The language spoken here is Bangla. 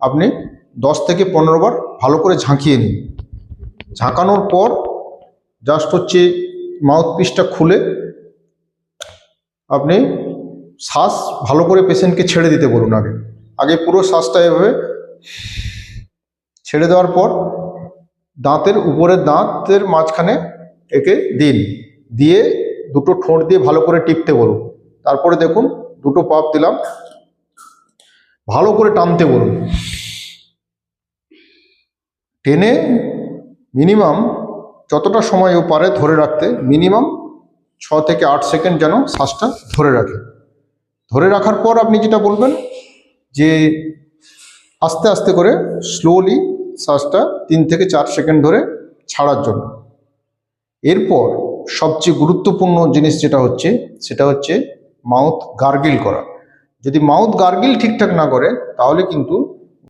আপনি 10 থেকে 15 বার ভালো করে ঝাঁকিয়ে নিন। ঝাঁকানোর পর জাস্ট হচ্ছে মাউথপিসটা খুলে আপনি শ্বাস ভালো করে পেশেন্টকে ছেড়ে দিতে বলুন। আগে আগে পুরো শ্বাসটা এভাবে ছেড়ে দেওয়ার পর দাঁতের উপরের দাঁতের মাঝখানে একে দিন, দিয়ে দুটো ঠোঁট দিয়ে ভালো করে টিপতে বলুন। তারপরে দেখুন দুটো পাপ দিলাম, ভালো করে টানতে বলুন। টেনে মিনিমাম যতটা সময় ও পারে ধরে রাখতে, মিনিমাম 6 থেকে 8 সেকেন্ড যেন শ্বাসটা ধরে রাখে। ধরে রাখার পর আপনি যেটা বলবেন যে আস্তে আস্তে করে স্লোলি শ্বাসটা 3 থেকে 4 সেকেন্ড ধরে ছাড়ার জন্য। এরপর সবচেয়ে গুরুত্বপূর্ণ জিনিস যেটা হচ্ছে সেটা হচ্ছে মাউথ গার্গিল করা। যদি মাউথ গার্গিল ঠিকঠাক না করে তাহলে কিন্তু